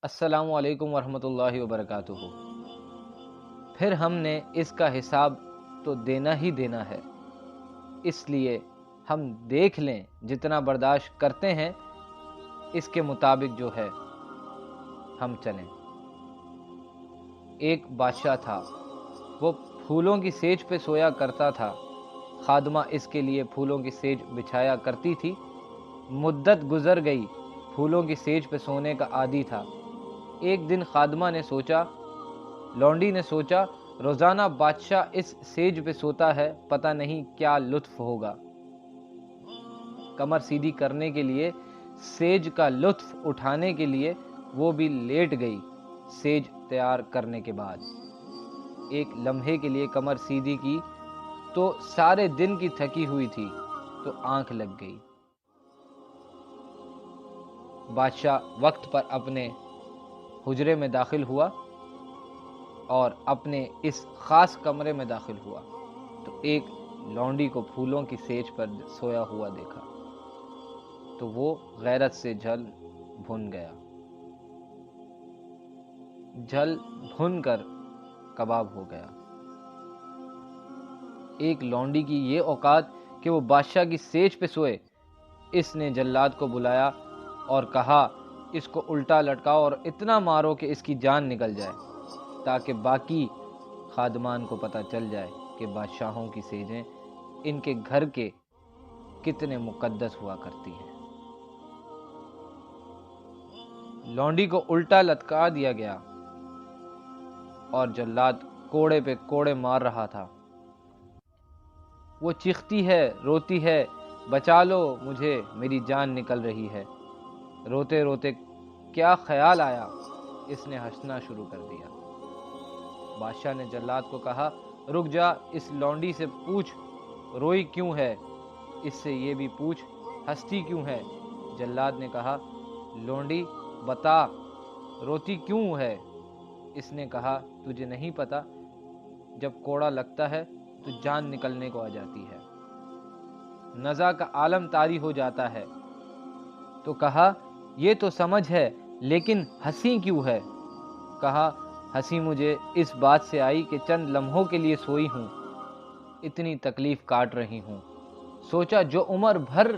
السلام علیکم ورحمۃ اللہ وبرکاتہ۔ پھر ہم نے اس کا حساب تو دینا ہی دینا ہے، اس لیے ہم دیکھ لیں جتنا برداشت کرتے ہیں اس کے مطابق جو ہے ہم چلیں۔ ایک بادشاہ تھا، وہ پھولوں کی سیج پہ سویا کرتا تھا۔ خادمہ اس کے لیے پھولوں کی سیج بچھایا کرتی تھی۔ مدت گزر گئی، پھولوں کی سیج پہ سونے کا عادی تھا۔ ایک دن خادمہ نے سوچا، لونڈی نے سوچا، روزانہ بادشاہ اس سیج پہ سوتا ہے، پتہ نہیں کیا لطف ہوگا۔ کمر سیدھی کرنے کے لیے، سیج کا لطف اٹھانے کے لیے وہ بھی لیٹ گئی۔ سیج تیار کرنے کے بعد ایک لمحے کے لیے کمر سیدھی کی تو سارے دن کی تھکی ہوئی تھی تو آنکھ لگ گئی۔ بادشاہ وقت پر اپنے حجرے میں داخل ہوا اور اپنے اس خاص کمرے میں داخل ہوا تو ایک لونڈی کو پھولوں کی سیج پر سویا ہوا دیکھا تو وہ غیرت سے جل بھن گیا۔ جل بھن کر کباب ہو گیا۔ ایک لونڈی کی یہ اوقات کہ وہ بادشاہ کی سیج پہ سوئے۔ اس نے جلاد کو بلایا اور کہا، اس کو الٹا لٹکاؤ اور اتنا مارو کہ اس کی جان نکل جائے، تاکہ باقی خادمان کو پتہ چل جائے کہ بادشاہوں کی سیجیں ان کے گھر کے کتنے مقدس ہوا کرتی ہیں۔ لونڈی کو الٹا لٹکا دیا گیا اور جلاد کوڑے پہ کوڑے مار رہا تھا۔ وہ چیختی ہے، روتی ہے، بچا لو مجھے، میری جان نکل رہی ہے۔ روتے روتے کیا خیال آیا، اس نے ہنسنا شروع کر دیا۔ بادشاہ نے جلاد کو کہا، رک جا، اس لونڈی سے پوچھ روئی کیوں ہے، اس سے یہ بھی پوچھ ہنستی کیوں ہے۔ جلاد نے کہا، لونڈی بتا، روتی کیوں ہے؟ اس نے کہا، تجھے نہیں پتا، جب کوڑا لگتا ہے تو جان نکلنے کو آ جاتی ہے، نزع کا عالم طاری ہو جاتا ہے۔ تو کہا، یہ تو سمجھ ہے، لیکن ہنسی کیوں ہے؟ کہا، ہنسی مجھے اس بات سے آئی کہ چند لمحوں کے لیے سوئی ہوں، اتنی تکلیف کاٹ رہی ہوں، سوچا جو عمر بھر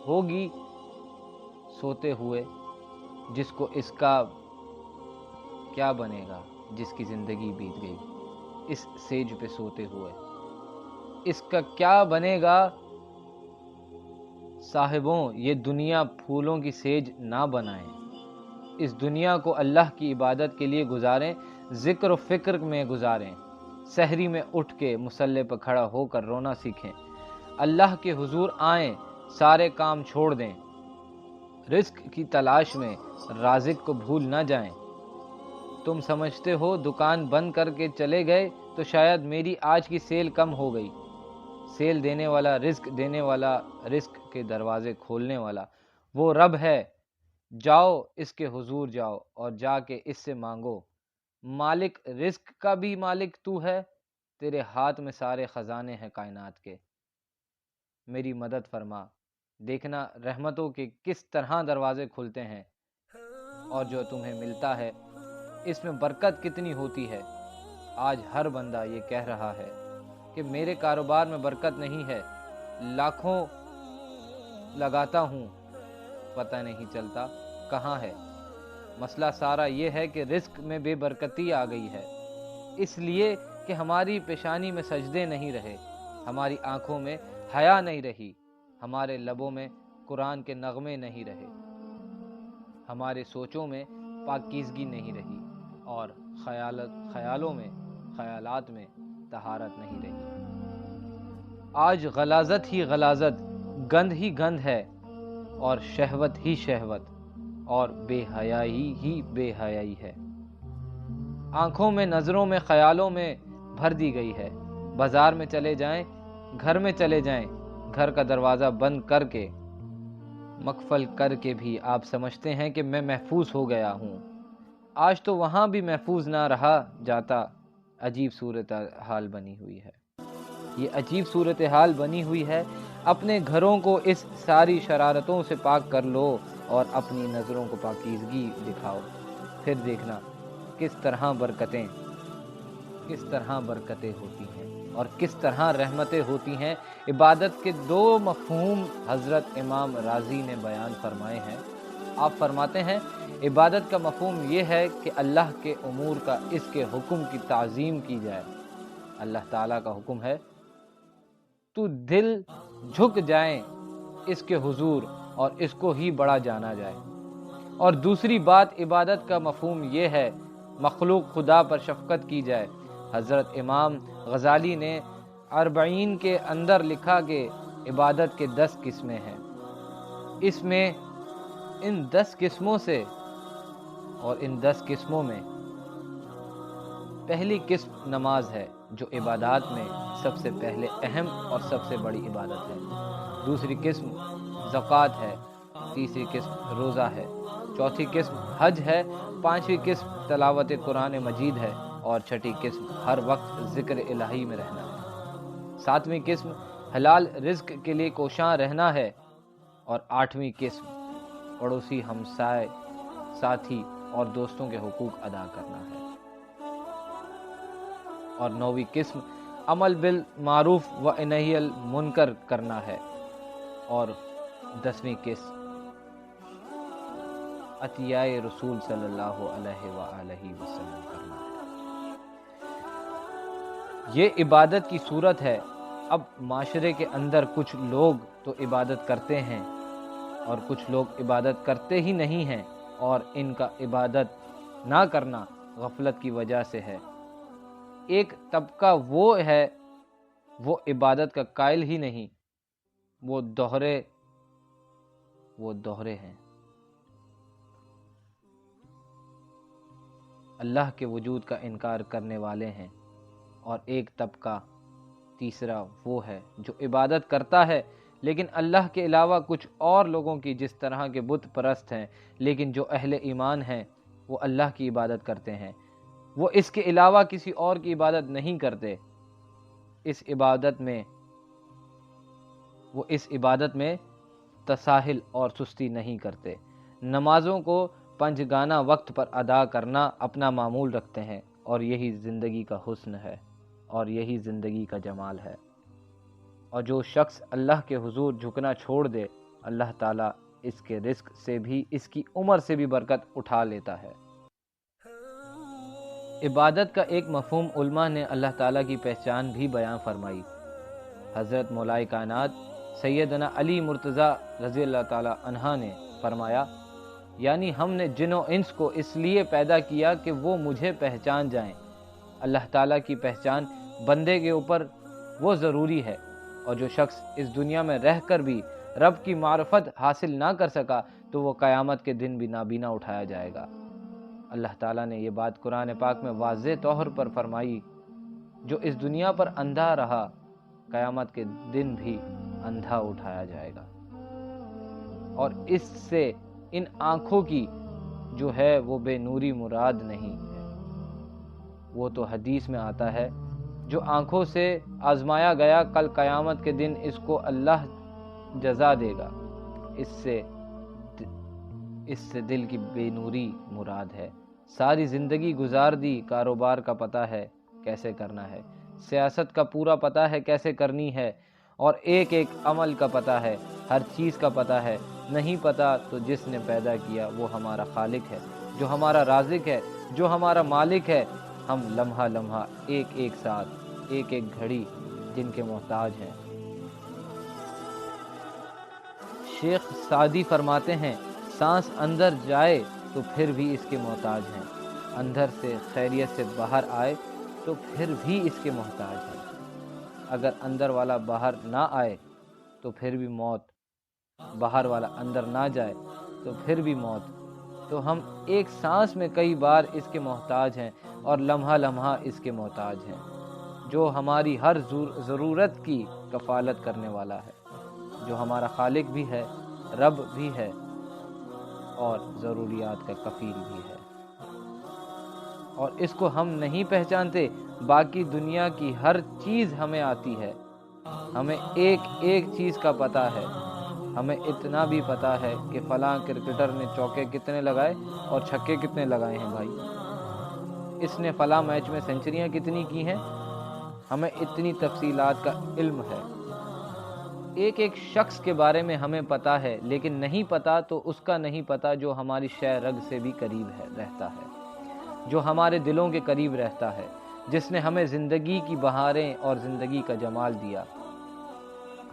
ہوگی سوتے ہوئے، جس کو اس کا کیا بنے گا، جس کی زندگی بیت گئی اس سیج پہ سوتے ہوئے، اس کا کیا بنے گا۔ صاحبوں، یہ دنیا پھولوں کی سیج نہ بنائیں، اس دنیا کو اللہ کی عبادت کے لیے گزاریں، ذکر و فکر میں گزاریں، سحری میں اٹھ کے مصلی پہ کھڑا ہو کر رونا سیکھیں، اللہ کے حضور آئیں، سارے کام چھوڑ دیں، رزق کی تلاش میں رازق کو بھول نہ جائیں۔ تم سمجھتے ہو دکان بند کر کے چلے گئے تو شاید میری آج کی سیل کم ہو گئی۔ سیل دینے والا، رزق کے دروازے کھولنے والا وہ رب ہے۔ جاؤ اس کے حضور جاؤ اور جا کے اس سے مانگو۔ مالک رزق کا بھی مالک تو ہے، تیرے ہاتھ میں سارے خزانے ہیں کائنات کے، میری مدد فرما۔ دیکھنا رحمتوں کے کس طرح دروازے کھلتے ہیں، اور جو تمہیں ملتا ہے اس میں برکت کتنی ہوتی ہے۔ آج ہر بندہ یہ کہہ رہا ہے کہ میرے کاروبار میں برکت نہیں ہے، لاکھوں لگاتا ہوں، پتہ نہیں چلتا کہاں ہے۔ مسئلہ سارا یہ ہے کہ رزق میں بے برکتی آ گئی ہے، اس لیے کہ ہماری پیشانی میں سجدے نہیں رہے، ہماری آنکھوں میں حیا نہیں رہی، ہمارے لبوں میں قرآن کے نغمے نہیں رہے، ہمارے سوچوں میں پاکیزگی نہیں رہی، اور خیالوں میں، خیالات میں طہارت نہیں رہی۔ آج غلاظت ہی غلاظت، گند ہی گند ہے، اور شہوت ہی شہوت، اور بے حیائی ہی بے حیائی ہے۔ آنکھوں میں، نظروں میں، خیالوں میں بھر دی گئی ہے۔ بازار میں چلے جائیں، گھر میں چلے جائیں، گھر کا دروازہ بند کر کے، مقفل کر کے بھی آپ سمجھتے ہیں کہ میں محفوظ ہو گیا ہوں۔ آج تو وہاں بھی محفوظ نہ رہا جاتا۔ عجیب صورتحال بنی ہوئی ہے، یہ عجیب صورتحال بنی ہوئی ہے۔ اپنے گھروں کو اس ساری شرارتوں سے پاک کر لو اور اپنی نظروں کو پاکیزگی دکھاؤ۔ پھر دیکھنا کس طرح برکتیں ہوتی ہیں اور کس طرح رحمتیں ہوتی ہیں۔ عبادت کے دو مفہوم حضرت امام رازی نے بیان فرمائے ہیں۔ آپ فرماتے ہیں عبادت کا مفہوم یہ ہے کہ اللہ کے امور کا اس کے حکم کی تعظیم کی جائے۔ اللہ تعالیٰ کا حکم ہے تو دل جھک جائیں اس کے حضور اور اس کو ہی بڑا جانا جائے۔ اور دوسری بات عبادت کا مفہوم یہ ہے مخلوق خدا پر شفقت کی جائے۔ حضرت امام غزالی نے اربعین کے اندر لکھا کہ عبادت کے 10 قسمیں ہیں۔ اس میں ان 10 قسموں سے اور ان 10 قسموں میں پہلی قسم نماز ہے جو عبادات میں سب سے پہلے اہم اور سب سے بڑی عبادت ہے۔ دوسری قسم زکوٰۃ ہے، تیسری قسم روزہ ہے، چوتھی قسم حج ہے، پانچویں قسم تلاوت قرآن مجید ہے اور چھٹی قسم ہر وقت ذکر الہی میں رہنا ہے۔ ساتویں قسم حلال رزق کے لیے کوشاں رہنا ہے اور آٹھویں قسم پڑوسی، ہمسائے، ساتھی اور دوستوں کے حقوق ادا کرنا ہے اور نویں قسم عمل بالمعروف و نہی المنکر کرنا ہے اور 10ویں قسم عطیہ رسول صلی اللہ علیہ وآلہ وسلم کرنا ہے۔ یہ عبادت کی صورت ہے۔ اب معاشرے کے اندر کچھ لوگ تو عبادت کرتے ہیں اور کچھ لوگ عبادت کرتے ہی نہیں ہیں، اور ان کا عبادت نہ کرنا غفلت کی وجہ سے ہے۔ ایک طبقہ وہ ہے وہ عبادت کا قائل ہی نہیں، وہ دوہرے ہیں، اللہ کے وجود کا انکار کرنے والے ہیں۔ اور ایک طبقہ تیسرا وہ ہے جو عبادت کرتا ہے لیکن اللہ کے علاوہ کچھ اور لوگوں کی، جس طرح کے بت پرست ہیں، لیکن جو اہل ایمان ہیں وہ اللہ کی عبادت کرتے ہیں، وہ اس کے علاوہ کسی اور کی عبادت نہیں کرتے۔ وہ اس عبادت میں تساہل اور سستی نہیں کرتے، نمازوں کو پنجگانہ وقت پر ادا کرنا اپنا معمول رکھتے ہیں، اور یہی زندگی کا حسن ہے اور یہی زندگی کا جمال ہے۔ اور جو شخص اللہ کے حضور جھکنا چھوڑ دے، اللہ تعالیٰ اس کے رزق سے بھی، اس کی عمر سے بھی برکت اٹھا لیتا ہے۔ عبادت کا ایک مفہوم علماء نے اللہ تعالیٰ کی پہچان بھی بیان فرمائی۔ حضرت مولا کائنات سیدنا علی مرتضیٰ رضی اللہ تعالیٰ عنہ نے فرمایا، یعنی ہم نے جن و انس کو اس لیے پیدا کیا کہ وہ مجھے پہچان جائیں۔ اللہ تعالیٰ کی پہچان بندے کے اوپر وہ ضروری ہے، اور جو شخص اس دنیا میں رہ کر بھی رب کی معرفت حاصل نہ کر سکا تو وہ قیامت کے دن بھی نابینا اٹھایا جائے گا۔ اللہ تعالیٰ نے یہ بات قرآن پاک میں واضح طور پر فرمائی، جو اس دنیا پر اندھا رہا قیامت کے دن بھی اندھا اٹھایا جائے گا۔ اور اس سے ان آنکھوں کی جو ہے وہ بے نوری مراد نہیں ہے، وہ تو حدیث میں آتا ہے جو آنکھوں سے آزمایا گیا کل قیامت کے دن اس کو اللہ جزا دے گا۔ اس سے دل کی بے نوری مراد ہے۔ ساری زندگی گزار دی، کاروبار کا پتہ ہے کیسے کرنا ہے، سیاست کا پورا پتہ ہے کیسے کرنی ہے، اور ایک ایک عمل کا پتہ ہے، ہر چیز کا پتہ ہے۔ نہیں پتہ تو جس نے پیدا کیا وہ ہمارا خالق ہے، جو ہمارا رازق ہے، جو ہمارا مالک ہے۔ ہم لمحہ لمحہ، ایک ایک ساتھ، ایک ایک گھڑی جن کے محتاج ہیں۔ شیخ سعدی فرماتے ہیں، سانس اندر جائے تو پھر بھی اس کے محتاج ہیں، اندر سے خیریت سے باہر آئے تو پھر بھی اس کے محتاج ہیں۔ اگر اندر والا باہر نہ آئے تو پھر بھی موت، باہر والا اندر نہ جائے تو پھر بھی موت۔ تو ہم ایک سانس میں کئی بار اس کے محتاج ہیں اور لمحہ لمحہ اس کے محتاج ہیں، جو ہماری ہر ضرورت کی کفالت کرنے والا ہے، جو ہمارا خالق بھی ہے، رب بھی ہے اور ضروریات کا کفیل بھی ہے۔ اور اس کو ہم نہیں پہچانتے، باقی دنیا کی ہر چیز ہمیں آتی ہے، ہمیں ایک ایک چیز کا پتہ ہے، ہمیں اتنا بھی پتہ ہے کہ فلاں کرکٹر نے چوکے کتنے لگائے اور چھکے کتنے لگائے ہیں بھائی، اس نے فلاں میچ میں سینچریاں کتنی کی ہیں، ہمیں اتنی تفصیلات کا علم ہے۔ ایک ایک شخص کے بارے میں ہمیں پتہ ہے، لیکن نہیں پتہ تو اس کا نہیں پتہ جو ہماری شہ رگ سے بھی قریب رہتا ہے، جو ہمارے دلوں کے قریب رہتا ہے، جس نے ہمیں زندگی کی بہاریں اور زندگی کا جمال دیا۔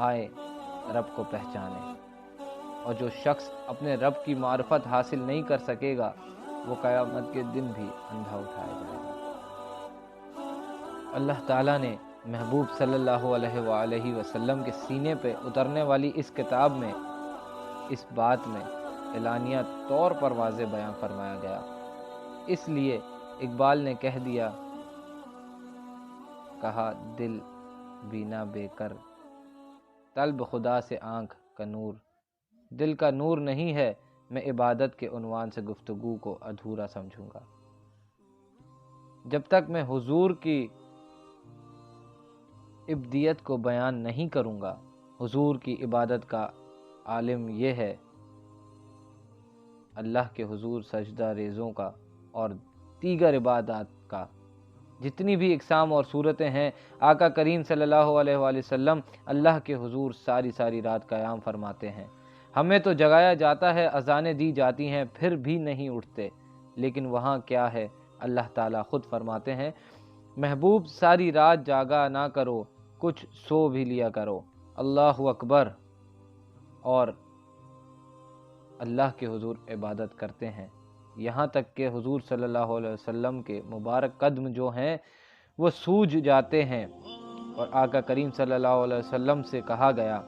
آئے رب کو پہچانے، اور جو شخص اپنے رب کی معرفت حاصل نہیں کر سکے گا وہ قیامت کے دن بھی اندھا اٹھایا جائے گا۔ اللہ تعالیٰ نے محبوب صلی اللہ علیہ وآلہ وسلم کے سینے پہ اترنے والی اس کتاب میں اس بات میں اعلانیہ طور پر واضح بیان فرمایا گیا۔ اس لیے اقبال نے کہہ دیا، کہا دل بینا بے کر، طلب خدا سے آنکھ کا نور۔ دل کا نور نہیں ہے، میں عبادت کے عنوان سے گفتگو کو ادھورا سمجھوں گا۔ جب تک میں حضور کی ابدیت کو بیان نہیں کروں گا، حضور کی عبادت کا عالم یہ ہے، اللہ کے حضور سجدہ ریزوں کا اور دیگر عبادات کا جتنی بھی اقسام اور صورتیں ہیں، آقا کریم صلی اللہ علیہ وآلہ وسلم اللہ کے حضور ساری رات قیام فرماتے ہیں۔ ہمیں تو جگایا جاتا ہے، اذانیں دی جاتی ہیں، پھر بھی نہیں اٹھتے، لیکن وہاں کیا ہے؟ اللہ تعالیٰ خود فرماتے ہیں، محبوب ساری رات جاگا نہ کرو، کچھ سو بھی لیا کرو، اللہ اکبر، اور اللہ کے حضور عبادت کرتے ہیں۔ یہاں تک کہ حضور صلی اللہ علیہ وسلم کے مبارک قدم جو ہیں وہ سوج جاتے ہیں، اور آقا کریم صلی اللہ علیہ وسلم سے کہا گیا،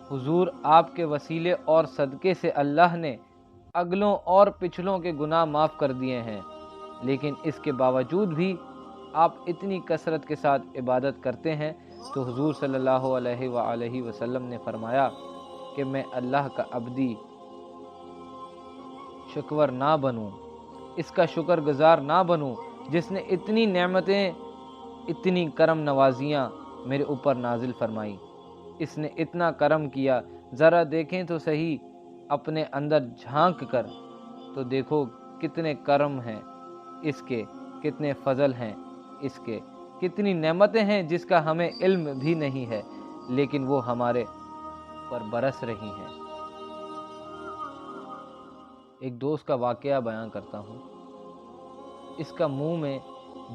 حضور آپ کے وسیلے اور صدقے سے اللہ نے اگلوں اور پچھلوں کے گناہ معاف کر دیے ہیں، لیکن اس کے باوجود بھی آپ اتنی کثرت کے ساتھ عبادت کرتے ہیں۔ تو حضور صلی اللہ علیہ وآلہ وسلم نے فرمایا کہ میں اللہ کا عبدی شکور نہ بنوں، اس کا شکر گزار نہ بنوں جس نے اتنی نعمتیں، اتنی کرم نوازیاں میرے اوپر نازل فرمائی۔ اس نے اتنا کرم کیا، ذرا دیکھیں تو صحیح اپنے اندر جھانک کر، تو دیکھو کتنے کرم ہیں اس کے، کتنے فضل ہیں اس کے، کتنی نعمتیں ہیں جس کا ہمیں علم بھی نہیں ہے، لیکن وہ ہمارے پر برس رہی ہیں۔ ایک دوست کا واقعہ بیان کرتا ہوں۔ اس کا منہ میں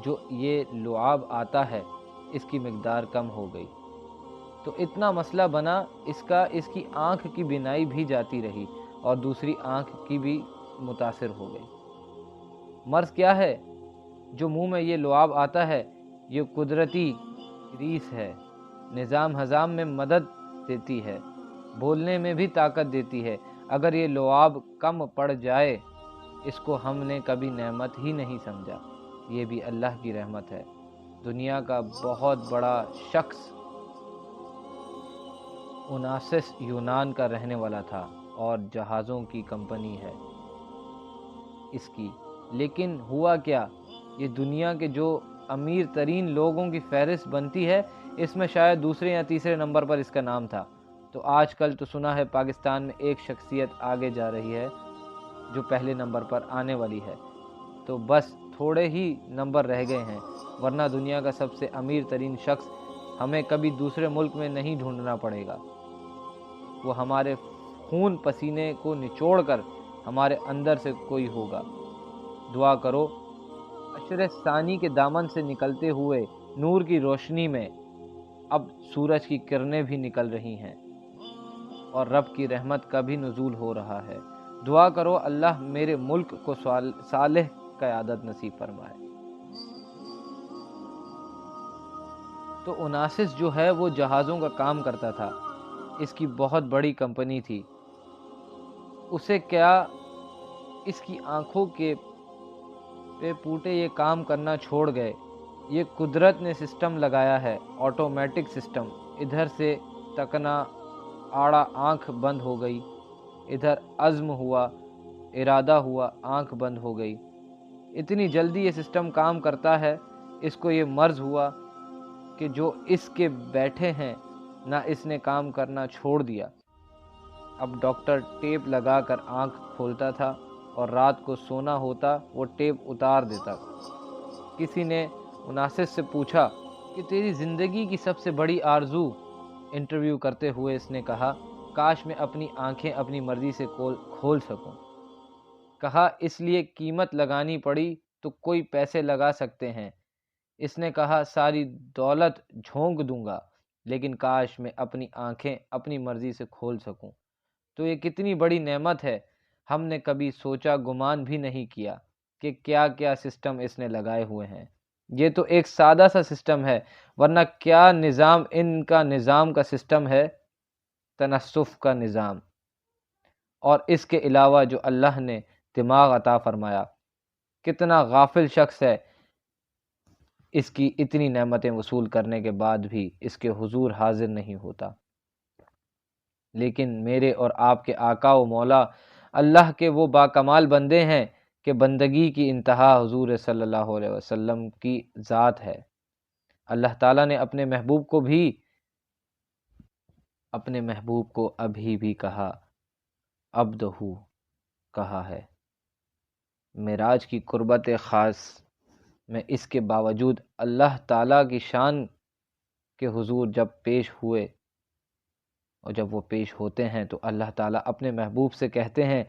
جو یہ لعاب آتا ہے اس کی مقدار کم ہو گئی، تو اتنا مسئلہ بنا اس کی آنکھ کی بینائی بھی جاتی رہی اور دوسری آنکھ کی بھی متاثر ہو گئی۔ مرض کیا ہے؟ جو منہ میں یہ لعاب آتا ہے یہ قدرتی ریس ہے، نظام ہضام میں مدد دیتی ہے، بولنے میں بھی طاقت دیتی ہے۔ اگر یہ لعاب کم پڑ جائے، اس کو ہم نے کبھی نعمت ہی نہیں سمجھا، یہ بھی اللہ کی رحمت ہے۔ دنیا کا بہت بڑا شخص اوناسس یونان کا رہنے والا تھا اور جہازوں کی کمپنی ہے اس کی، لیکن ہوا کیا، یہ دنیا کے جو امیر ترین لوگوں کی فہرست بنتی ہے اس میں شاید دوسرے یا تیسرے نمبر پر اس کا نام تھا۔ تو آج کل تو سنا ہے پاکستان میں ایک شخصیت آگے جا رہی ہے جو پہلے نمبر پر آنے والی ہے، تو بس تھوڑے ہی نمبر رہ گئے ہیں، ورنہ دنیا کا سب سے امیر ترین شخص ہمیں کبھی دوسرے ملک میں نہیں ڈھونڈنا پڑے گا، وہ ہمارے خون پسینے کو نچوڑ کر ہمارے اندر سے کوئی ہوگا۔ دعا کرو، عشر ثانی کے دامن سے نکلتے ہوئے نور کی روشنی میں اب سورج کی کرنیں بھی نکل رہی ہیں اور رب کی رحمت کا بھی نزول ہو رہا ہے۔ دعا کرو اللہ میرے ملک کو صالح قیادت نصیب فرمائے۔ تو اوناسس جو ہے وہ جہازوں کا کام کرتا تھا، اس کی بہت بڑی کمپنی تھی۔ اسے کیا، اس کی آنکھوں کے پہ پوٹے یہ کام کرنا چھوڑ گئے۔ یہ قدرت نے سسٹم لگایا ہے، آٹومیٹک سسٹم، ادھر سے تکنا آڑا آنکھ بند ہو گئی، ادھر عزم ہوا، ارادہ ہوا، آنکھ بند ہو گئی۔ اتنی جلدی یہ سسٹم کام کرتا ہے، اس کو یہ مرض ہوا کہ جو اس کے بیٹھے ہیں نہ اس نے کام کرنا چھوڑ دیا۔ اب ڈاکٹر ٹیپ لگا کر آنکھ کھولتا تھا اور رات کو سونا ہوتا وہ ٹیپ اتار دیتا۔ کسی نے مناسب سے پوچھا کہ تیری زندگی کی سب سے بڑی آرزو؟ انٹرویو کرتے ہوئے اس نے کہا، کاش میں اپنی آنکھیں اپنی مرضی سے کھول سکوں۔ کہا، اس لیے قیمت لگانی پڑی تو کوئی پیسے لگا سکتے ہیں۔ اس نے کہا، ساری دولت جھونک دوں گا لیکن کاش میں اپنی آنکھیں اپنی مرضی سے کھول سکوں۔ تو یہ کتنی بڑی نعمت ہے، ہم نے کبھی سوچا گمان بھی نہیں کیا کہ کیا کیا سسٹم اس نے لگائے ہوئے ہیں۔ یہ تو ایک سادہ سا سسٹم ہے، ورنہ کیا نظام ان کا نظام کا سسٹم ہے، تناسف کا نظام۔ اور اس کے علاوہ جو اللہ نے دماغ عطا فرمایا، کتنا غافل شخص ہے اس کی اتنی نعمتیں وصول کرنے کے بعد بھی اس کے حضور حاضر نہیں ہوتا۔ لیکن میرے اور آپ کے آقا و مولا اللہ کے وہ باکمال بندے ہیں کہ بندگی کی انتہا حضور صلی اللہ علیہ وسلم کی ذات ہے۔ اللہ تعالیٰ نے اپنے محبوب کو ابھی بھی کہا، عبدہ کہا ہے۔ معراج کی قربت خاص میں اس کے باوجود اللہ تعالیٰ کی شان کے حضور جب پیش ہوئے اور جب وہ پیش ہوتے ہیں تو اللہ تعالیٰ اپنے محبوب سے کہتے ہیں،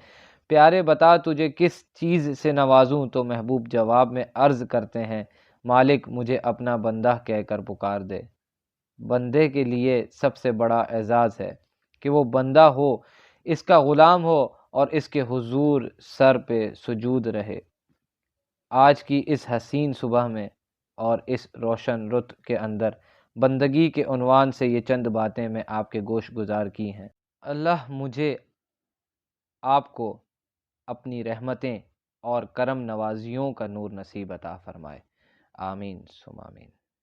پیارے بتا تجھے کس چیز سے نوازوں؟ تو محبوب جواب میں عرض کرتے ہیں، مالک مجھے اپنا بندہ کہہ کر پکار دے۔ بندے کے لیے سب سے بڑا اعزاز ہے کہ وہ بندہ ہو، اس کا غلام ہو اور اس کے حضور سر پہ سجود رہے۔ آج کی اس حسین صبح میں اور اس روشن رت کے اندر بندگی کے عنوان سے یہ چند باتیں میں آپ کے گوش گزار کی ہیں۔ اللہ مجھے آپ کو اپنی رحمتیں اور کرم نوازیوں کا نور نصیب عطا فرمائے، آمین ثم آمین۔